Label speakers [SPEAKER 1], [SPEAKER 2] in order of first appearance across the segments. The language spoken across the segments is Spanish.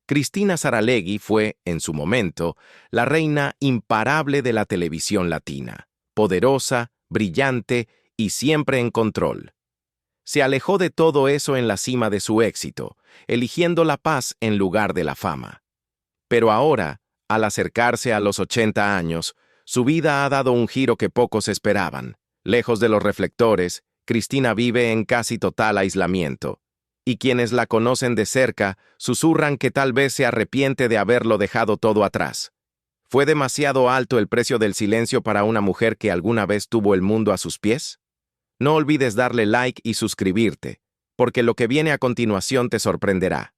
[SPEAKER 1] Cristina Saralegui fue, en su momento, la reina imparable de la televisión latina, poderosa, brillante y siempre en control. Se alejó de todo eso en la cima de su éxito, eligiendo la paz en lugar de la fama. Pero ahora, al acercarse a los 80 años, su vida ha dado un giro que pocos esperaban. Lejos de los reflectores, Cristina vive en casi total aislamiento. Y quienes la conocen de cerca susurran que tal vez se arrepiente de haberlo dejado todo atrás. ¿Fue demasiado alto el precio del silencio para una mujer que alguna vez tuvo el mundo a sus pies? No olvides darle like y suscribirte, porque lo que viene a continuación te sorprenderá.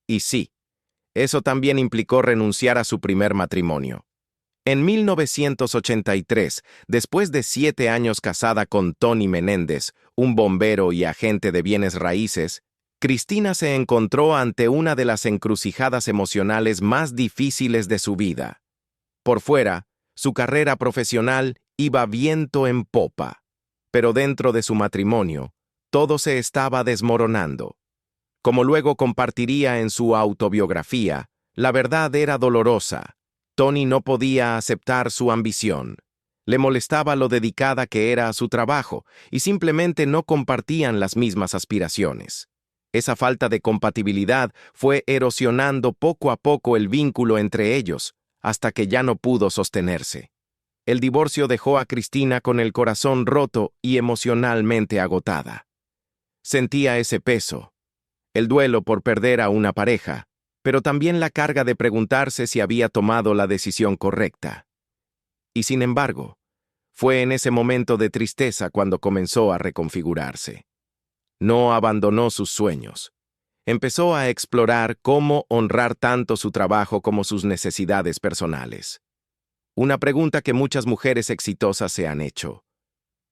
[SPEAKER 1] Y sí, eso también implicó renunciar a su primer matrimonio. En 1983, después de 7 años casada con Tony Menéndez, un bombero y agente de bienes raíces, Cristina se encontró ante una de las encrucijadas emocionales más difíciles de su vida. Por fuera, su carrera profesional iba viento en popa, pero dentro de su matrimonio, todo se estaba desmoronando. Como luego compartiría en su autobiografía, la verdad era dolorosa. Tony no podía aceptar su ambición. Le molestaba lo dedicada que era a su trabajo y simplemente no compartían las mismas aspiraciones. Esa falta de compatibilidad fue erosionando poco a poco el vínculo entre ellos, hasta que ya no pudo sostenerse. El divorcio dejó a Cristina con el corazón roto y emocionalmente agotada. Sentía ese peso, el duelo por perder a una pareja, pero también la carga de preguntarse si había tomado la decisión correcta. Y sin embargo, fue en ese momento de tristeza cuando comenzó a reconfigurarse. No abandonó sus sueños. Empezó a explorar cómo honrar tanto su trabajo como sus necesidades personales. Una pregunta que muchas mujeres exitosas se han hecho.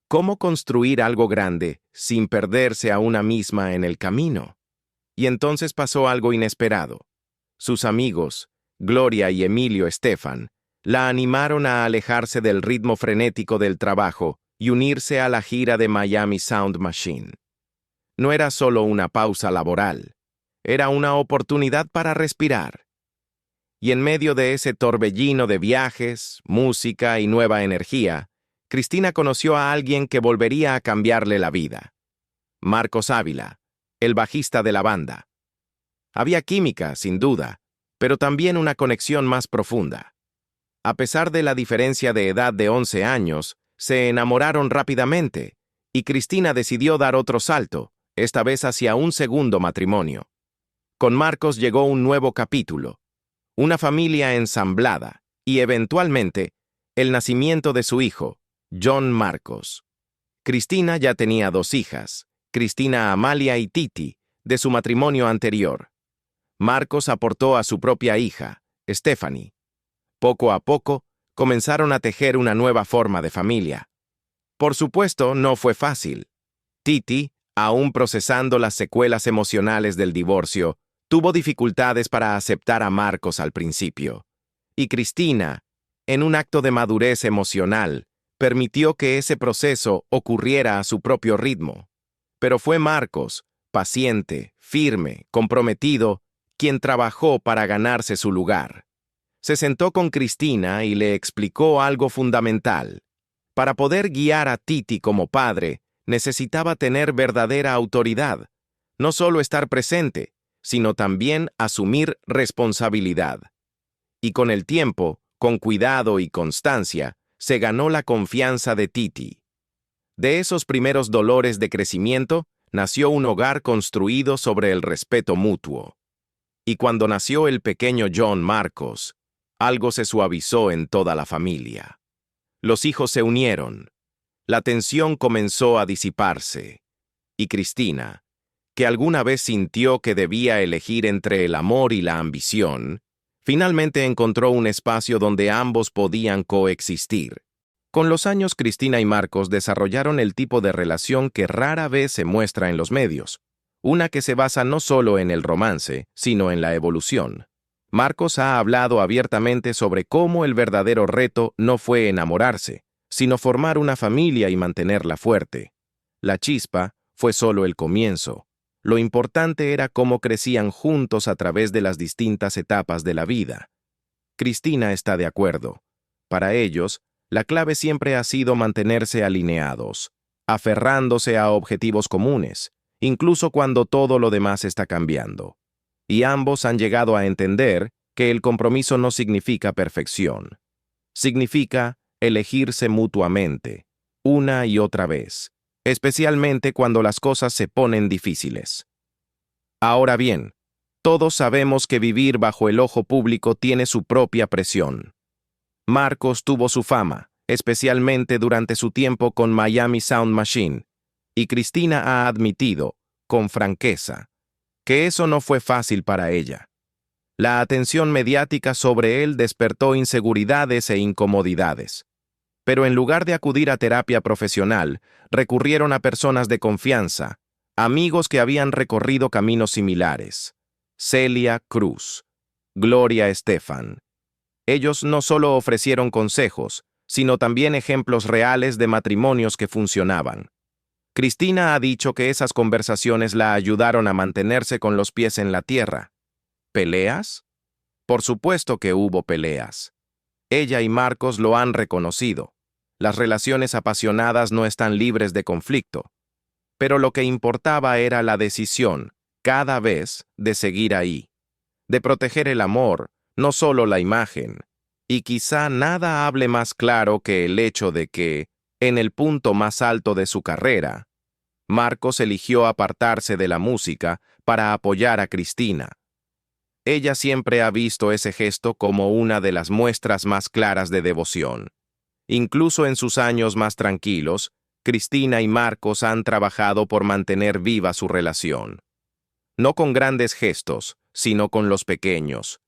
[SPEAKER 1] ¿Cómo construir algo grande sin perderse a una misma en el camino? Y entonces pasó algo inesperado. Sus amigos, Gloria y Emilio Estefan, la animaron a alejarse del ritmo frenético del trabajo y unirse a la gira de Miami Sound Machine. No era solo una pausa laboral, era una oportunidad para respirar. Y en medio de ese torbellino de viajes, música y nueva energía, Cristina conoció a alguien que volvería a cambiarle la vida. Marcos Ávila, el bajista de la banda. Había química, sin duda, pero también una conexión más profunda. A pesar de la diferencia de edad de 11 años, se enamoraron rápidamente, y Cristina decidió dar otro salto, esta vez hacia un segundo matrimonio. Con Marcos llegó un nuevo capítulo, una familia ensamblada, y eventualmente, el nacimiento de su hijo, John Marcos. Cristina ya tenía 2 hijas, Cristina Amalia y Titi, de su matrimonio anterior. Marcos aportó a su propia hija, Stephanie. Poco a poco, comenzaron a tejer una nueva forma de familia. Por supuesto, no fue fácil. Titi, aún procesando las secuelas emocionales del divorcio, tuvo dificultades para aceptar a Marcos al principio. Y Cristina, en un acto de madurez emocional, permitió que ese proceso ocurriera a su propio ritmo. Pero fue Marcos, paciente, firme, comprometido, quien trabajó para ganarse su lugar. Se sentó con Cristina y le explicó algo fundamental. Para poder guiar a Titi como padre, necesitaba tener verdadera autoridad, no solo estar presente, sino también asumir responsabilidad. Y con el tiempo, con cuidado y constancia, se ganó la confianza de Titi. De esos primeros dolores de crecimiento, nació un hogar construido sobre el respeto mutuo. Y cuando nació el pequeño John Marcos, algo se suavizó en toda la familia. Los hijos se unieron. La tensión comenzó a disiparse. Y Cristina, que alguna vez sintió que debía elegir entre el amor y la ambición, finalmente encontró un espacio donde ambos podían coexistir. Con los años, Cristina y Marcos desarrollaron el tipo de relación que rara vez se muestra en los medios, una que se basa no solo en el romance, sino en la evolución. Marcos ha hablado abiertamente sobre cómo el verdadero reto no fue enamorarse, sino formar una familia y mantenerla fuerte. La chispa fue solo el comienzo. Lo importante era cómo crecían juntos a través de las distintas etapas de la vida. Cristina está de acuerdo. Para ellos, la clave siempre ha sido mantenerse alineados, aferrándose a objetivos comunes, incluso cuando todo lo demás está cambiando. Y ambos han llegado a entender que el compromiso no significa perfección. Significa elegirse mutuamente, una y otra vez, especialmente cuando las cosas se ponen difíciles. Ahora bien, todos sabemos que vivir bajo el ojo público tiene su propia presión. Marcos tuvo su fama, especialmente durante su tiempo con Miami Sound Machine, y Cristina ha admitido, con franqueza, que eso no fue fácil para ella. La atención mediática sobre él despertó inseguridades e incomodidades. Pero en lugar de acudir a terapia profesional, recurrieron a personas de confianza, amigos que habían recorrido caminos similares. Celia Cruz, Gloria Estefan. Ellos no solo ofrecieron consejos, sino también ejemplos reales de matrimonios que funcionaban. Cristina ha dicho que esas conversaciones la ayudaron a mantenerse con los pies en la tierra. ¿Peleas? Por supuesto que hubo peleas. Ella y Marcos lo han reconocido. Las relaciones apasionadas no están libres de conflicto. Pero lo que importaba era la decisión, cada vez, de seguir ahí. De proteger el amor, no solo la imagen. Y quizá nada hable más claro que el hecho de que, en el punto más alto de su carrera, Marcos eligió apartarse de la música para apoyar a Cristina. Ella siempre ha visto ese gesto como una de las muestras más claras de devoción. Incluso en sus años más tranquilos, Cristina y Marcos han trabajado por mantener viva su relación. No con grandes gestos, sino con los pequeños.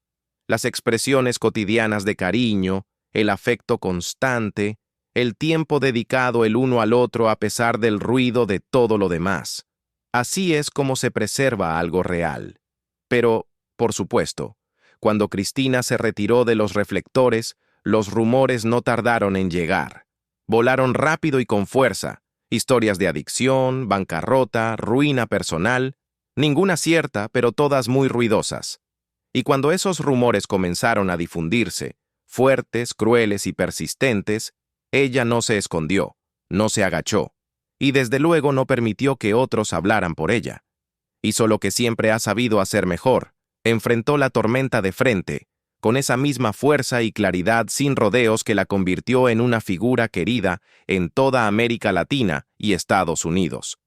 [SPEAKER 1] Las expresiones cotidianas de cariño, el afecto constante, el tiempo dedicado el uno al otro a pesar del ruido de todo lo demás. Así es como se preserva algo real. Pero, por supuesto, cuando Cristina se retiró de los reflectores, los rumores no tardaron en llegar. Volaron rápido y con fuerza. Historias de adicción, bancarrota, ruina personal, ninguna cierta, pero todas muy ruidosas. Y cuando esos rumores comenzaron a difundirse, fuertes, crueles y persistentes, ella no se escondió, no se agachó, y desde luego no permitió que otros hablaran por ella. Hizo lo que siempre ha sabido hacer mejor, enfrentó la tormenta de frente, con esa misma fuerza y claridad sin rodeos que la convirtió en una figura querida en toda América Latina y Estados Unidos.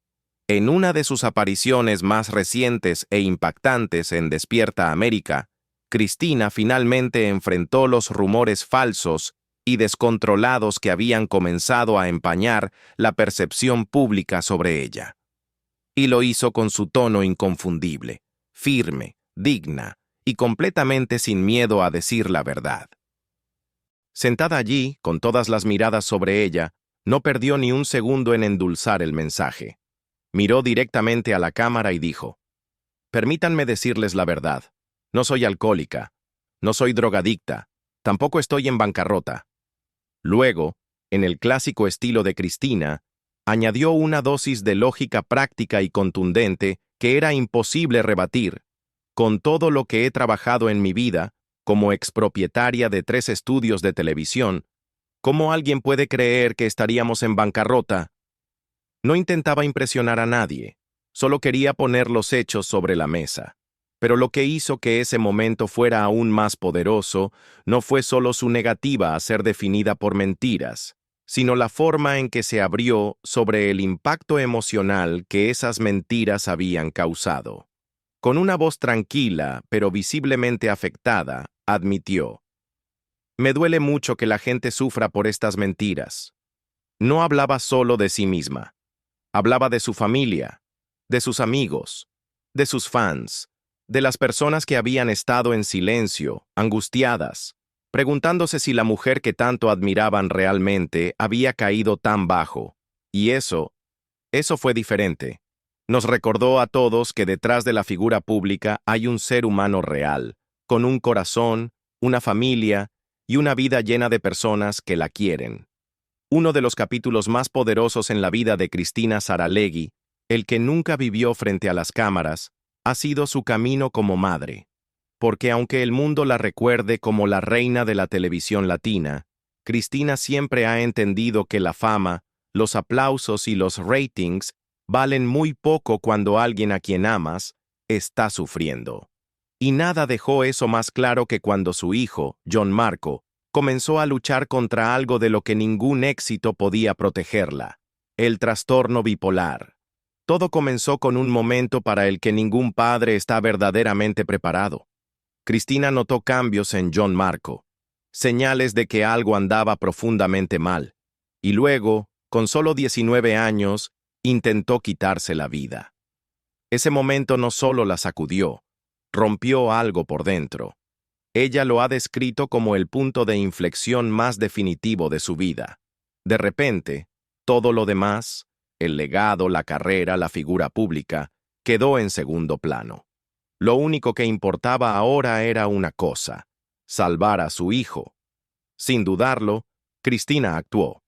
[SPEAKER 1] En una de sus apariciones más recientes e impactantes en Despierta América, Cristina finalmente enfrentó los rumores falsos y descontrolados que habían comenzado a empañar la percepción pública sobre ella. Y lo hizo con su tono inconfundible, firme, digna y completamente sin miedo a decir la verdad. Sentada allí, con todas las miradas sobre ella, no perdió ni un segundo en endulzar el mensaje. Miró directamente a la cámara y dijo: «Permítanme decirles la verdad. No soy alcohólica, no soy drogadicta, tampoco estoy en bancarrota». Luego, en el clásico estilo de Cristina, añadió una dosis de lógica práctica y contundente que era imposible rebatir. «Con todo lo que he trabajado en mi vida, como expropietaria de 3 estudios de televisión, ¿cómo alguien puede creer que estaríamos en bancarrota?». No intentaba impresionar a nadie, solo quería poner los hechos sobre la mesa. Pero lo que hizo que ese momento fuera aún más poderoso no fue solo su negativa a ser definida por mentiras, sino la forma en que se abrió sobre el impacto emocional que esas mentiras habían causado. Con una voz tranquila, pero visiblemente afectada, admitió: «Me duele mucho que la gente sufra por estas mentiras». No hablaba solo de sí misma. Hablaba de su familia, de sus amigos, de sus fans, de las personas que habían estado en silencio, angustiadas, preguntándose si la mujer que tanto admiraban realmente había caído tan bajo. Y eso fue diferente. Nos recordó a todos que detrás de la figura pública hay un ser humano real, con un corazón, una familia y una vida llena de personas que la quieren. Uno de los capítulos más poderosos en la vida de Cristina Saralegui El que nunca vivió frente a las cámaras ha sido su camino como madre, porque aunque el mundo la recuerde como la reina de la televisión latina, Cristina siempre ha entendido que la fama, los aplausos y los ratings valen muy poco cuando alguien a quien amas está sufriendo. Y nada dejó eso más claro que cuando su hijo, John Marco, comenzó a luchar contra algo de lo que ningún éxito podía protegerla: el trastorno bipolar. Todo comenzó con un momento para el que ningún padre está verdaderamente preparado. Cristina notó cambios en John Marco, señales de que algo andaba profundamente mal, y luego, con solo 19 años, intentó quitarse la vida. Ese momento no solo la sacudió, rompió algo por dentro. Ella lo ha descrito como el punto de inflexión más definitivo de su vida. De repente, todo lo demás, el legado, la carrera, la figura pública, quedó en segundo plano. Lo único que importaba ahora era una cosa: salvar a su hijo. Sin dudarlo, Cristina actuó.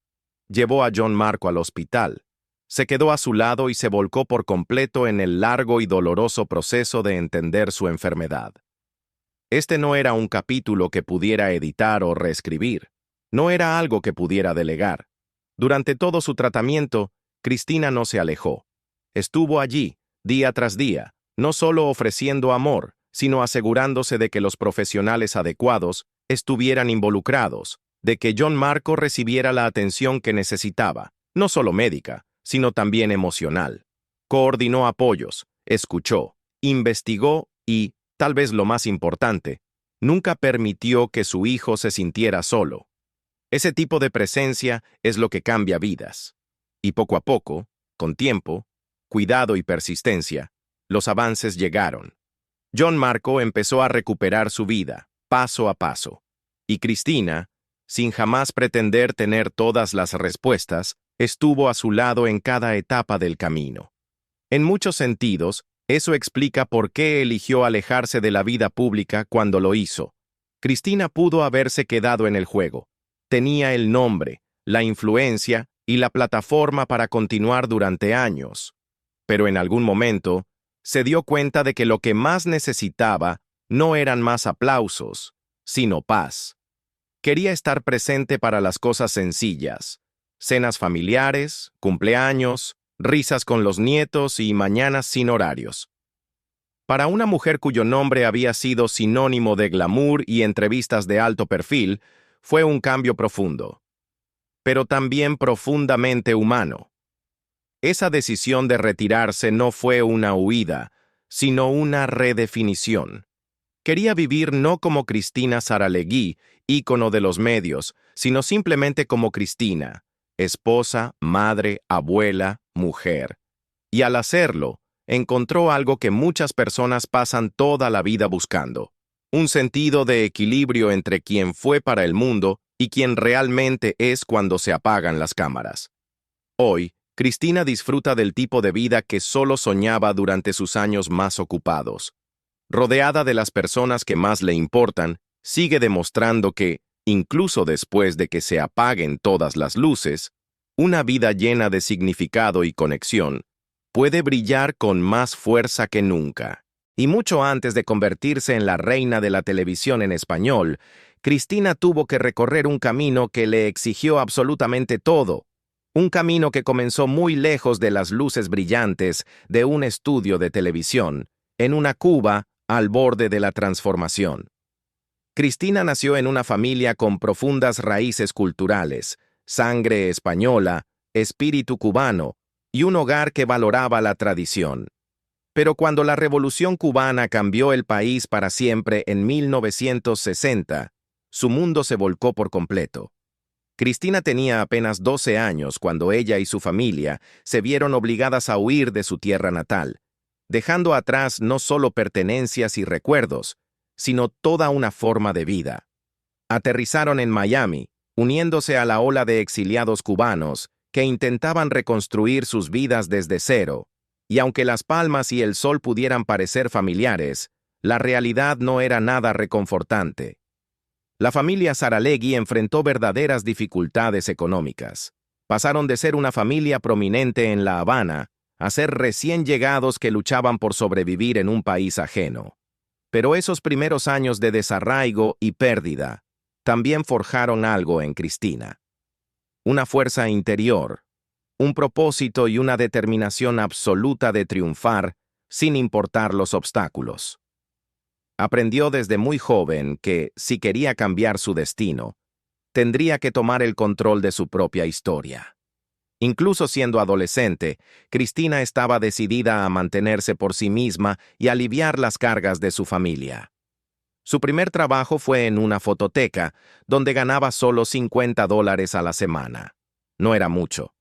[SPEAKER 1] Llevó a John Marco al hospital. Se quedó a su lado y se volcó por completo en el largo y doloroso proceso de entender su enfermedad. Este no era un capítulo que pudiera editar o reescribir. No era algo que pudiera delegar. Durante todo su tratamiento, Cristina no se alejó. Estuvo allí, día tras día, no solo ofreciendo amor, sino asegurándose de que los profesionales adecuados estuvieran involucrados, de que John Marco recibiera la atención que necesitaba, no solo médica, sino también emocional. Coordinó apoyos, escuchó, investigó y, tal vez lo más importante, nunca permitió que su hijo se sintiera solo. Ese tipo de presencia es lo que cambia vidas. Y poco a poco, con tiempo, cuidado y persistencia, los avances llegaron. John Marco empezó a recuperar su vida, paso a paso. Y Cristina, sin jamás pretender tener todas las respuestas, estuvo a su lado en cada etapa del camino. En muchos sentidos, eso explica por qué eligió alejarse de la vida pública cuando lo hizo. Cristina pudo haberse quedado en el juego. Tenía el nombre, la influencia y la plataforma para continuar durante años. Pero en algún momento, se dio cuenta de que lo que más necesitaba no eran más aplausos, sino paz. Quería estar presente para las cosas sencillas: cenas familiares, cumpleaños, risas con los nietos y mañanas sin horarios. Para una mujer cuyo nombre había sido sinónimo de glamour y entrevistas de alto perfil, fue un cambio profundo, pero también profundamente humano. Esa decisión de retirarse no fue una huida, sino una redefinición. Quería vivir no como Cristina Saralegui, ícono de los medios, sino simplemente como Cristina, esposa, madre, abuela, mujer. Y al hacerlo, encontró algo que muchas personas pasan toda la vida buscando: un sentido de equilibrio entre quien fue para el mundo y quien realmente es cuando se apagan las cámaras. Hoy, Cristina disfruta del tipo de vida que solo soñaba durante sus años más ocupados. Rodeada de las personas que más le importan, sigue demostrando que, incluso después de que se apaguen todas las luces, una vida llena de significado y conexión puede brillar con más fuerza que nunca. Y mucho antes de convertirse en la reina de la televisión en español, Cristina tuvo que recorrer un camino que le exigió absolutamente todo. Un camino que comenzó muy lejos de las luces brillantes de un estudio de televisión, en una Cuba al borde de la transformación. Cristina nació en una familia con profundas raíces culturales, sangre española, espíritu cubano y un hogar que valoraba la tradición. Pero cuando la Revolución Cubana cambió el país para siempre en 1960, su mundo se volcó por completo. Cristina tenía apenas 12 años cuando ella y su familia se vieron obligadas a huir de su tierra natal, dejando atrás no solo pertenencias y recuerdos, sino toda una forma de vida. Aterrizaron en Miami, uniéndose a la ola de exiliados cubanos que intentaban reconstruir sus vidas desde cero, y aunque Las Palmas y el sol pudieran parecer familiares, la realidad no era nada reconfortante. La familia Saralegui enfrentó verdaderas dificultades económicas. Pasaron de ser una familia prominente en La Habana a ser recién llegados que luchaban por sobrevivir en un país ajeno. Pero esos primeros años de desarraigo y pérdida también forjaron algo en Cristina. Una fuerza interior, un propósito y una determinación absoluta de triunfar sin importar los obstáculos. Aprendió desde muy joven que, si quería cambiar su destino, tendría que tomar el control de su propia historia. Incluso siendo adolescente, Cristina estaba decidida a mantenerse por sí misma y aliviar las cargas de su familia. Su primer trabajo fue en una fototeca, donde ganaba solo $50 a la semana. No era mucho,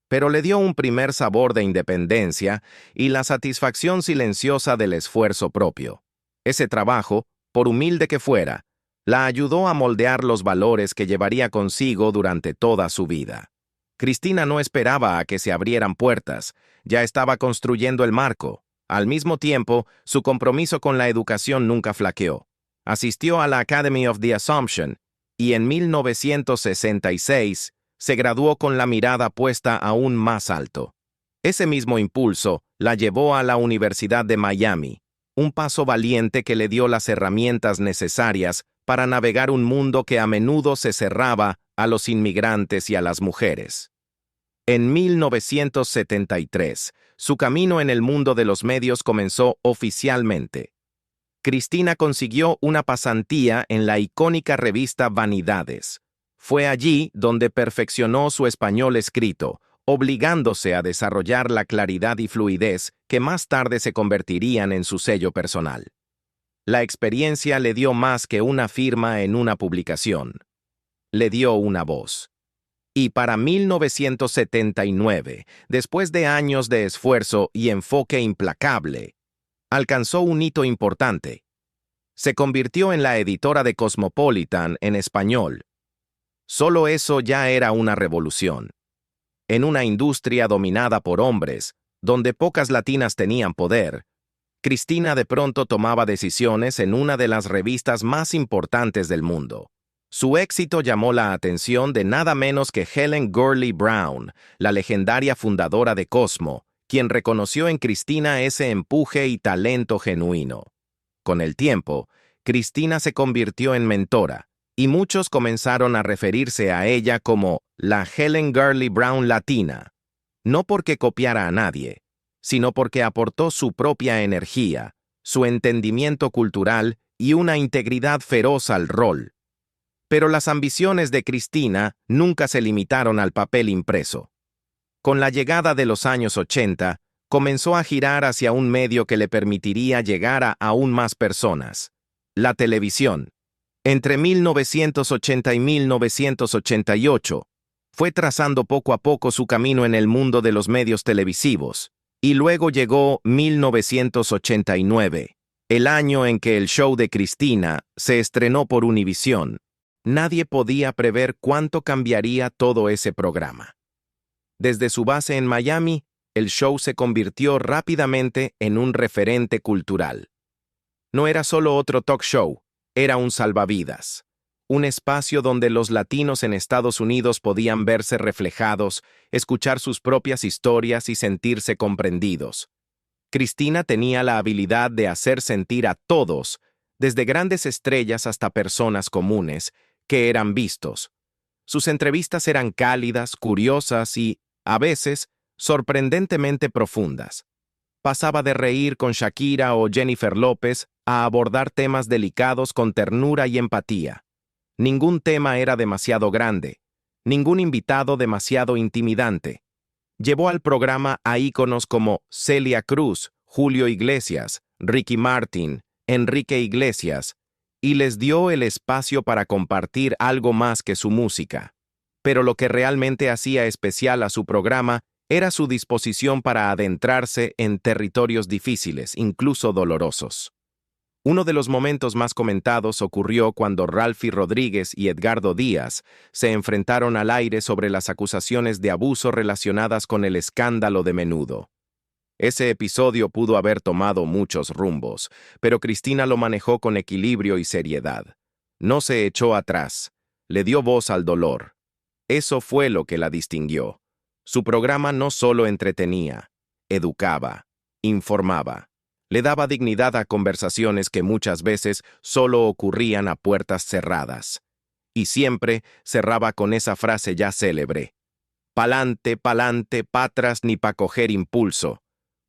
[SPEAKER 1] pero le dio un primer sabor de independencia y la satisfacción silenciosa del esfuerzo propio. Ese trabajo, por humilde que fuera, la ayudó a moldear los valores que llevaría consigo durante toda su vida. Cristina no esperaba a que se abrieran puertas, ya estaba construyendo el marco. Al mismo tiempo, su compromiso con la educación nunca flaqueó. Asistió a la Academy of the Assumption y en 1966 se graduó con la mirada puesta aún más alto. Ese mismo impulso la llevó a la Universidad de Miami, un paso valiente que le dio las herramientas necesarias para navegar un mundo que a menudo se cerraba a los inmigrantes y a las mujeres. En 1973, su camino en el mundo de los medios comenzó oficialmente. Cristina consiguió una pasantía en la icónica revista Vanidades. Fue allí donde perfeccionó su español escrito, obligándose a desarrollar la claridad y fluidez que más tarde se convertirían en su sello personal. La experiencia le dio más que una firma en una publicación. Le dio una voz. Y para 1979, después de años de esfuerzo y enfoque implacable, alcanzó un hito importante. Se convirtió en la editora de Cosmopolitan en español. Solo eso ya era una revolución. En una industria dominada por hombres, donde pocas latinas tenían poder, Cristina de pronto tomaba decisiones en una de las revistas más importantes del mundo. Su éxito llamó la atención de nada menos que Helen Gurley Brown, la legendaria fundadora de Cosmo, quien reconoció en Cristina ese empuje y talento genuino. Con el tiempo, Cristina se convirtió en mentora, y muchos comenzaron a referirse a ella como la Helen Gurley Brown latina, no porque copiara a nadie, sino porque aportó su propia energía, su entendimiento cultural y una integridad feroz al rol. Pero las ambiciones de Cristina nunca se limitaron al papel impreso. Con la llegada de los años 80, comenzó a girar hacia un medio que le permitiría llegar a aún más personas: la televisión. Entre 1980 y 1988, fue trazando poco a poco su camino en el mundo de los medios televisivos, y luego llegó 1989, el año en que el show de Cristina se estrenó por Univisión. Nadie podía prever cuánto cambiaría todo ese programa. Desde su base en Miami, el show se convirtió rápidamente en un referente cultural. No era solo otro talk show, era un salvavidas. Un espacio donde los latinos en Estados Unidos podían verse reflejados, escuchar sus propias historias y sentirse comprendidos. Cristina tenía la habilidad de hacer sentir a todos, desde grandes estrellas hasta personas comunes, que eran vistos. Sus entrevistas eran cálidas, curiosas y, a veces, sorprendentemente profundas. Pasaba de reír con Shakira o Jennifer López a abordar temas delicados con ternura y empatía. Ningún tema era demasiado grande, ningún invitado demasiado intimidante. Llevó al programa a íconos como Celia Cruz, Julio Iglesias, Ricky Martin, Enrique Iglesias, y les dio el espacio para compartir algo más que su música. Pero lo que realmente hacía especial a su programa era su disposición para adentrarse en territorios difíciles, incluso dolorosos. Uno de los momentos más comentados ocurrió cuando Ralphie Rodríguez y Edgardo Díaz se enfrentaron al aire sobre las acusaciones de abuso relacionadas con el escándalo de Menudo. Ese episodio pudo haber tomado muchos rumbos, pero Cristina lo manejó con equilibrio y seriedad. No se echó atrás, le dio voz al dolor. Eso fue lo que la distinguió. Su programa no solo entretenía, educaba, informaba. Le daba dignidad a conversaciones que muchas veces solo ocurrían a puertas cerradas. Y siempre cerraba con esa frase ya célebre: "Pa'lante, pa'lante, patras ni pa' coger impulso",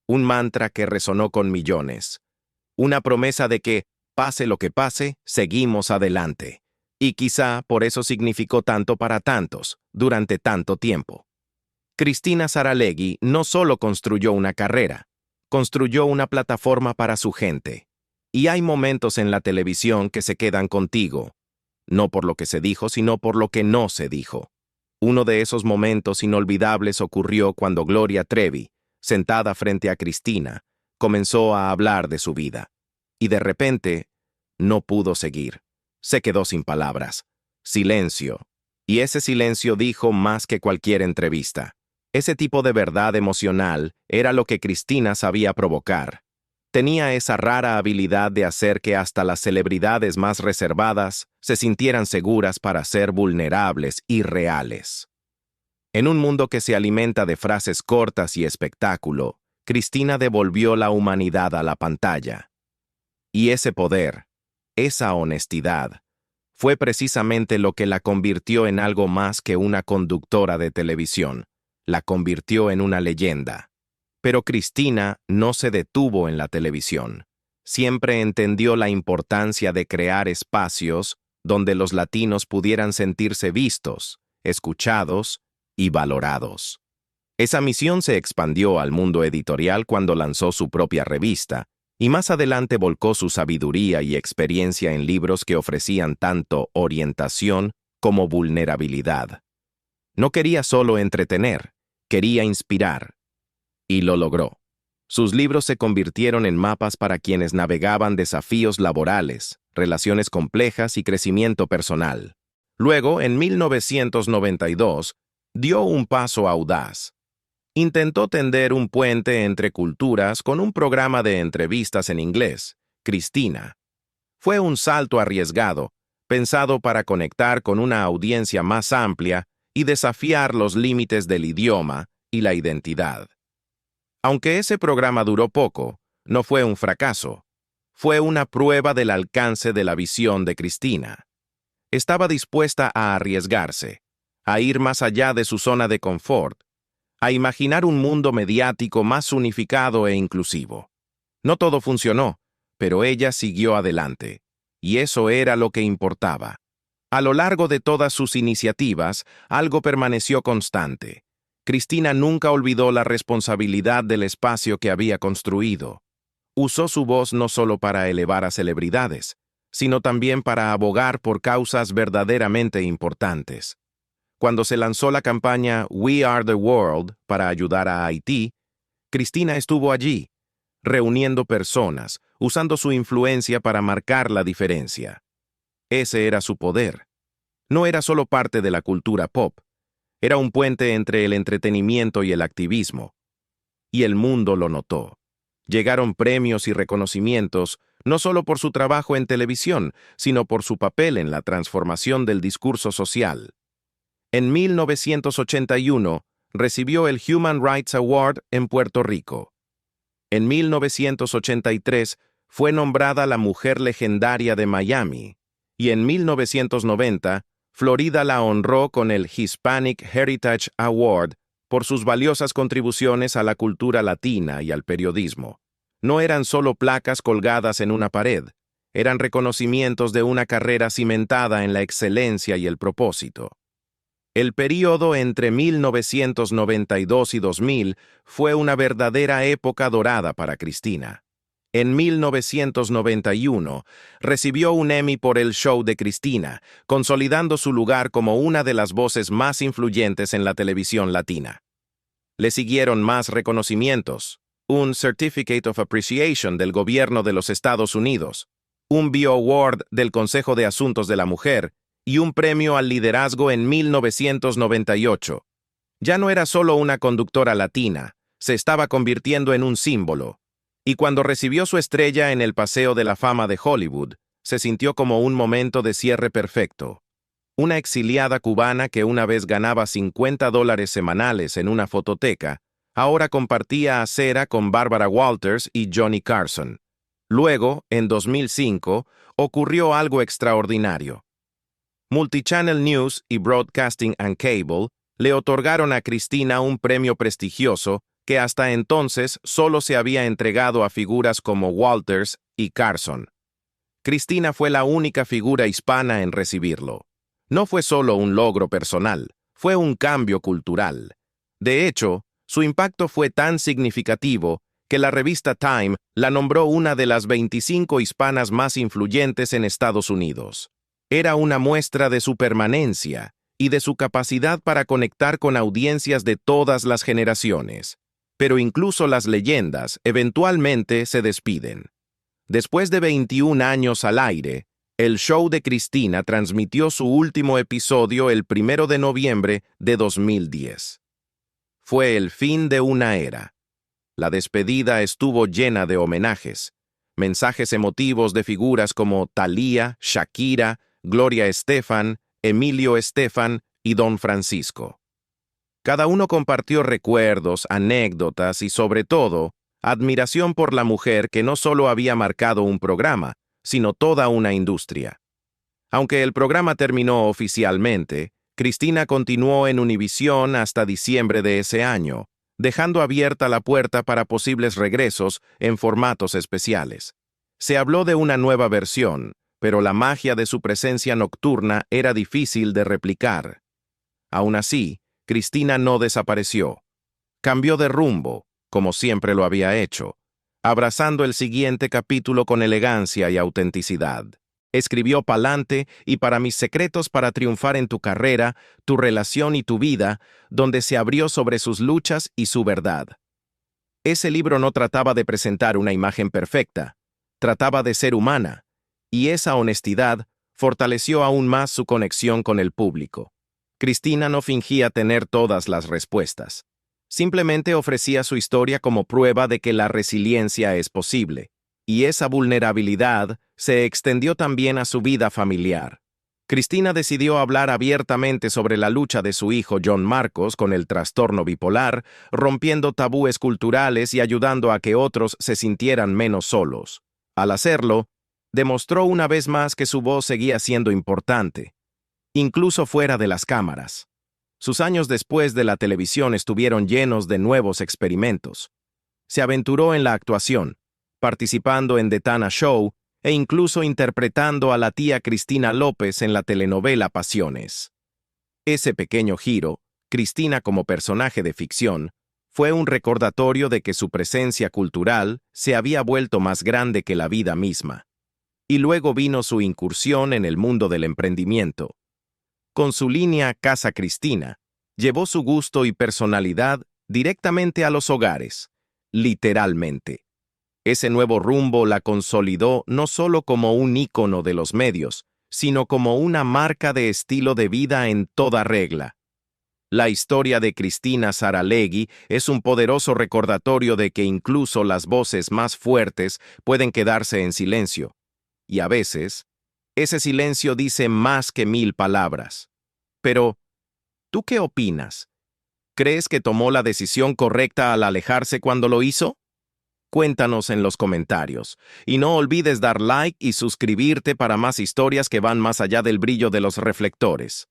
[SPEAKER 1] un mantra que resonó con millones. Una promesa de que, pase lo que pase, seguimos adelante. Y quizá por eso significó tanto para tantos, durante tanto tiempo. Cristina Saralegui no solo construyó una carrera, construyó una plataforma para su gente. Y hay momentos en la televisión que se quedan contigo, no por lo que se dijo, sino por lo que no se dijo. Uno de esos momentos inolvidables ocurrió cuando Gloria Trevi, sentada frente a Cristina, comenzó a hablar de su vida. Y de repente, no pudo seguir. Se quedó sin palabras. Silencio. Y ese silencio dijo más que cualquier entrevista. Ese tipo de verdad emocional era lo que Cristina sabía provocar. Tenía esa rara habilidad de hacer que hasta las celebridades más reservadas se sintieran seguras para ser vulnerables y reales. En un mundo que se alimenta de frases cortas y espectáculo, Cristina devolvió la humanidad a la pantalla. Y ese poder, esa honestidad, fue precisamente lo que la convirtió en algo más que una conductora de televisión. La convirtió en una leyenda. Pero Cristina no se detuvo en la televisión. Siempre entendió la importancia de crear espacios donde los latinos pudieran sentirse vistos, escuchados y valorados. Esa misión se expandió al mundo editorial cuando lanzó su propia revista, y más adelante volcó su sabiduría y experiencia en libros que ofrecían tanto orientación como vulnerabilidad. No quería solo entretener, quería inspirar. Y lo logró. Sus libros se convirtieron en mapas para quienes navegaban desafíos laborales, relaciones complejas y crecimiento personal. Luego, en 1992, dio un paso audaz. Intentó tender un puente entre culturas con un programa de entrevistas en inglés, Cristina. Fue un salto arriesgado, pensado para conectar con una audiencia más amplia y desafiar los límites del idioma y la identidad. Aunque ese programa duró poco, no fue un fracaso. Fue una prueba del alcance de la visión de Cristina. Estaba dispuesta a arriesgarse, a ir más allá de su zona de confort, a imaginar un mundo mediático más unificado e inclusivo. No todo funcionó, pero ella siguió adelante, y eso era lo que importaba. A lo largo de todas sus iniciativas, algo permaneció constante. Cristina nunca olvidó la responsabilidad del espacio que había construido. Usó su voz no solo para elevar a celebridades, sino también para abogar por causas verdaderamente importantes. Cuando se lanzó la campaña We Are the World para ayudar a Haití, Cristina estuvo allí, reuniendo personas, usando su influencia para marcar la diferencia. Ese era su poder. No era solo parte de la cultura pop, era un puente entre el entretenimiento y el activismo. Y el mundo lo notó. Llegaron premios y reconocimientos, no solo por su trabajo en televisión, sino por su papel en la transformación del discurso social. En 1981, recibió el Human Rights Award en Puerto Rico. En 1983, fue nombrada la Mujer Legendaria de Miami, y en 1990, Florida la honró con el Hispanic Heritage Award por sus valiosas contribuciones a la cultura latina y al periodismo. No eran solo placas colgadas en una pared, eran reconocimientos de una carrera cimentada en la excelencia y el propósito. El período entre 1992 y 2000 fue una verdadera época dorada para Cristina. En 1991, recibió un Emmy por el show de Cristina, consolidando su lugar como una de las voces más influyentes en la televisión latina. Le siguieron más reconocimientos, un Certificate of Appreciation del Gobierno de los Estados Unidos, un Bio Award del Consejo de Asuntos de la Mujer y un premio al liderazgo en 1998. Ya no era solo una conductora latina, se estaba convirtiendo en un símbolo. Y cuando recibió su estrella en el Paseo de la Fama de Hollywood, se sintió como un momento de cierre perfecto. Una exiliada cubana que una vez ganaba $50 semanales en una fototeca, Ahora compartía acera con Barbara Walters y Johnny Carson. Luego, en 2005, ocurrió algo extraordinario. Multichannel News y Broadcasting and Cable le otorgaron a Cristina un premio prestigioso que hasta entonces solo se había entregado a figuras como Walters y Carson. Cristina fue la única figura hispana en recibirlo. No fue solo un logro personal, fue un cambio cultural. De hecho, su impacto fue tan significativo que la revista Time la nombró una de las 25 hispanas más influyentes en Estados Unidos. Era una muestra de su permanencia y de su capacidad para conectar con audiencias de todas las generaciones. Pero incluso las leyendas eventualmente se despiden. Después de 21 años al aire, el show de Cristina transmitió su último episodio el 1 de noviembre de 2010. Fue el fin de una era. La despedida estuvo llena de homenajes, mensajes emotivos de figuras como Thalía, Shakira, Gloria Estefan, Emilio Estefan y Don Francisco. Cada uno compartió recuerdos, anécdotas y, sobre todo, admiración por la mujer que no solo había marcado un programa, sino toda una industria. Aunque el programa terminó oficialmente, Cristina continuó en Univisión hasta diciembre de ese año, dejando abierta la puerta para posibles regresos en formatos especiales. Se habló de una nueva versión, pero la magia de su presencia nocturna era difícil de replicar. Aún así, Cristina no desapareció. Cambió de rumbo, como siempre lo había hecho, abrazando el siguiente capítulo con elegancia y autenticidad. Escribió Pa'lante y Para mis secretos para triunfar en tu carrera, tu relación y tu vida, donde se abrió sobre sus luchas y su verdad. Ese libro no trataba de presentar una imagen perfecta, trataba de ser humana, y esa honestidad fortaleció aún más su conexión con el público. Cristina no fingía tener todas las respuestas. Simplemente ofrecía su historia como prueba de que la resiliencia es posible, y esa vulnerabilidad se extendió también a su vida familiar. Cristina decidió hablar abiertamente sobre la lucha de su hijo John Marcos con el trastorno bipolar, rompiendo tabúes culturales y ayudando a que otros se sintieran menos solos. Al hacerlo, demostró una vez más que su voz seguía siendo importante, incluso fuera de las cámaras. Sus años después de la televisión estuvieron llenos de nuevos experimentos. Se aventuró en la actuación, participando en The Tana Show e incluso interpretando a la tía Cristina López en la telenovela Pasiones. Ese pequeño giro, Cristina como personaje de ficción, fue un recordatorio de que su presencia cultural se había vuelto más grande que la vida misma. Y luego vino su incursión en el mundo del emprendimiento. Con su línea Casa Cristina, llevó su gusto y personalidad directamente a los hogares, literalmente. Ese nuevo rumbo la consolidó no solo como un ícono de los medios, sino como una marca de estilo de vida en toda regla. La historia de Cristina Saralegui es un poderoso recordatorio de que incluso las voces más fuertes pueden quedarse en silencio. Y a veces, ese silencio dice más que 1000 palabras. Pero, ¿tú qué opinas? ¿Crees que tomó la decisión correcta al alejarse cuando lo hizo? Cuéntanos en los comentarios. Y no olvides dar like y suscribirte para más historias que van más allá del brillo de los reflectores.